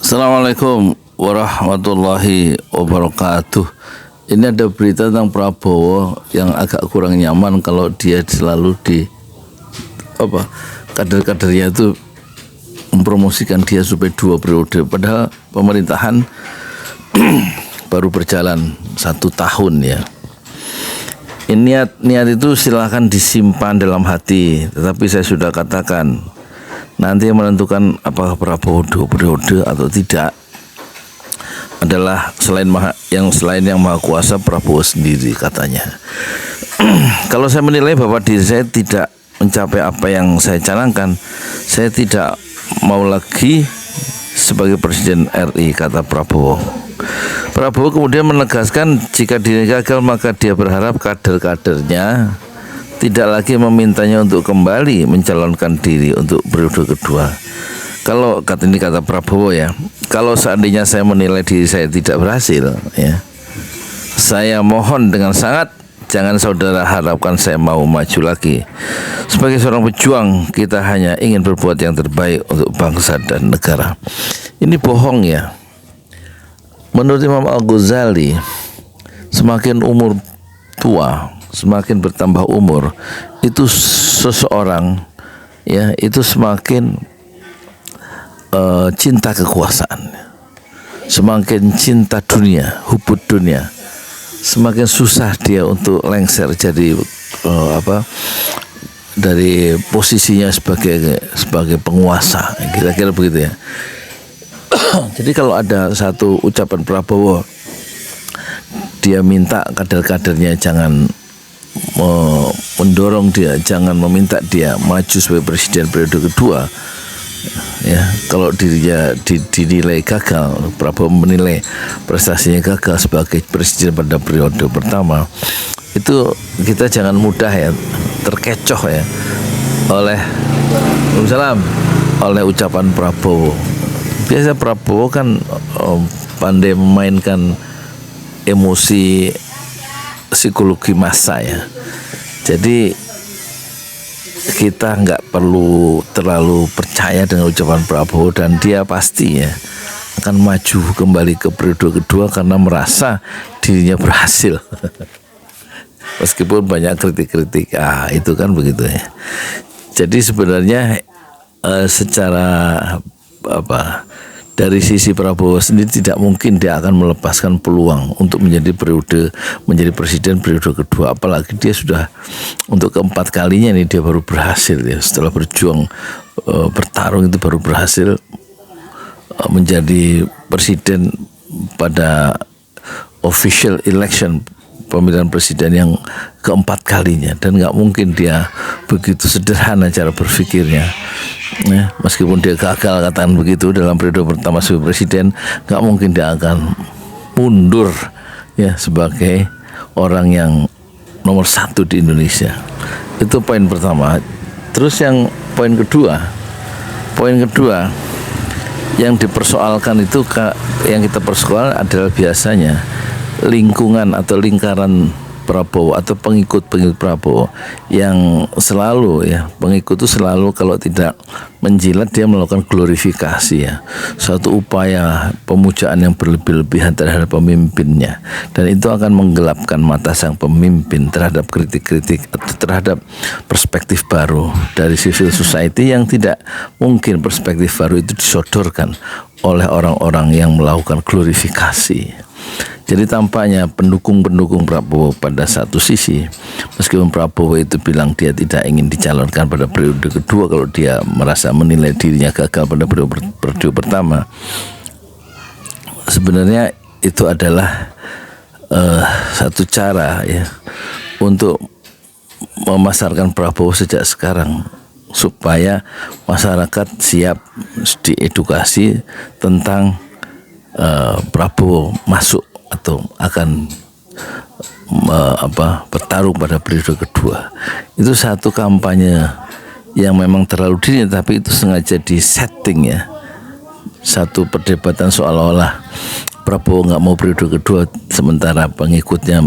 Assalamualaikum warahmatullahi wabarakatuh. Ini ada berita tentang Prabowo yang agak kurang nyaman kalau dia selalu kader-kadernya itu mempromosikan dia supaya 2 periode, padahal pemerintahan baru berjalan 1 tahun ya. Niat itu silahkan disimpan dalam hati, tetapi saya sudah katakan nanti yang menentukan apakah Prabowo 2 periode atau tidak adalah selain yang maha kuasa, Prabowo sendiri katanya. Kalau saya menilai bahwa diri saya tidak mencapai apa yang saya canangkan, saya tidak mau lagi sebagai Presiden RI, kata Prabowo. Prabowo kemudian menegaskan jika dirinya gagal maka dia berharap kader-kadernya tidak lagi memintanya untuk kembali mencalonkan diri untuk periode kedua. Kalau kata Prabowo ya, kalau seandainya saya menilai diri saya tidak berhasil ya, saya mohon dengan sangat jangan saudara harapkan saya mau maju lagi. Sebagai seorang pejuang, kita hanya ingin berbuat yang terbaik untuk bangsa dan negara. Ini bohong ya. Menurut Imam Al-Ghazali, semakin umur tua, semakin bertambah umur, itu seseorang ya itu semakin cinta kekuasaan, semakin cinta dunia, hubud dunia, semakin susah dia untuk lengser jadi dari posisinya sebagai penguasa, kira-kira begitu ya. Jadi kalau ada satu ucapan Prabowo, dia minta kader-kadernya jangan mendorong dia, jangan meminta dia maju sebagai presiden periode kedua ya. Kalau dirinya dinilai gagal, Prabowo menilai prestasinya gagal sebagai presiden pada periode pertama, itu kita jangan mudah ya terkecoh ya oleh ucapan Prabowo. Biasa Prabowo kan pandai memainkan emosi psikologi massa ya. Jadi kita nggak perlu terlalu percaya dengan ucapan Prabowo, dan dia pasti ya akan maju kembali ke periode kedua karena merasa dirinya berhasil. Meskipun banyak kritik-kritik, itu kan begitu ya. Jadi sebenarnya secara dari sisi Prabowo sendiri tidak mungkin dia akan melepaskan peluang untuk menjadi presiden periode kedua, apalagi dia sudah untuk keempat kalinya ini dia baru berhasil ya, setelah berjuang bertarung itu baru berhasil menjadi presiden pada official election, pemilihan presiden yang keempat kalinya, dan nggak mungkin dia begitu sederhana cara berpikirnya ya. Meskipun dia gagal katakan begitu dalam periode pertama sebagai presiden, nggak mungkin dia akan mundur ya sebagai orang yang nomor 1 di Indonesia. Itu poin pertama. Terus yang poin kedua yang dipersoalkan itu, yang kita persoalkan adalah biasanya lingkungan atau lingkaran Prabowo atau pengikut Prabowo yang selalu ya, pengikut itu selalu kalau tidak menjilat dia melakukan glorifikasi ya, suatu upaya pemujaan yang berlebih-lebihan terhadap pemimpinnya, dan itu akan menggelapkan mata sang pemimpin terhadap kritik-kritik atau terhadap perspektif baru dari civil society yang tidak mungkin perspektif baru itu disodorkan oleh orang-orang yang melakukan glorifikasi. Jadi tampaknya pendukung-pendukung Prabowo pada satu sisi, meskipun Prabowo itu bilang dia tidak ingin dicalonkan pada periode kedua kalau dia merasa menilai dirinya gagal pada periode pertama, sebenarnya itu adalah satu cara ya untuk memasarkan Prabowo sejak sekarang supaya masyarakat siap diedukasi tentang Prabowo masuk atau akan bertarung pada periode kedua. Itu satu kampanye yang memang terlalu dini, tapi itu sengaja disetting ya, satu perdebatan seolah-olah Prabowo nggak mau periode kedua, sementara pengikutnya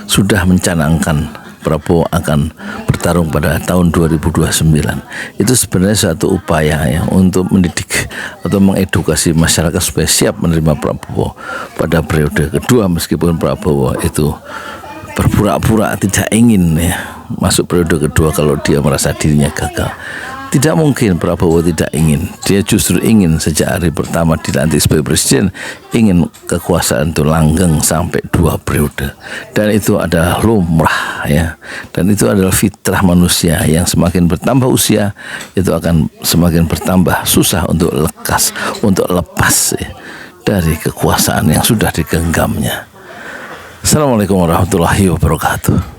sudah mencanangkan Prabowo akan bertarung bertarung pada tahun 2029. Itu sebenarnya suatu upaya ya untuk mendidik atau mengedukasi masyarakat supaya siap menerima Prabowo pada periode kedua, meskipun Prabowo itu berpura-pura tidak ingin ya masuk periode kedua kalau dia merasa dirinya gagal. Tidak mungkin Prabowo tidak ingin. Dia justru ingin sejak hari pertama dilantik sebagai presiden, ingin kekuasaan itu langgeng sampai 2 periode. Dan itu adalah lumrah ya. Dan itu adalah fitrah manusia yang semakin bertambah usia itu akan semakin bertambah susah untuk lepas ya, dari kekuasaan yang sudah digenggamnya. Assalamualaikum warahmatullahi wabarakatuh.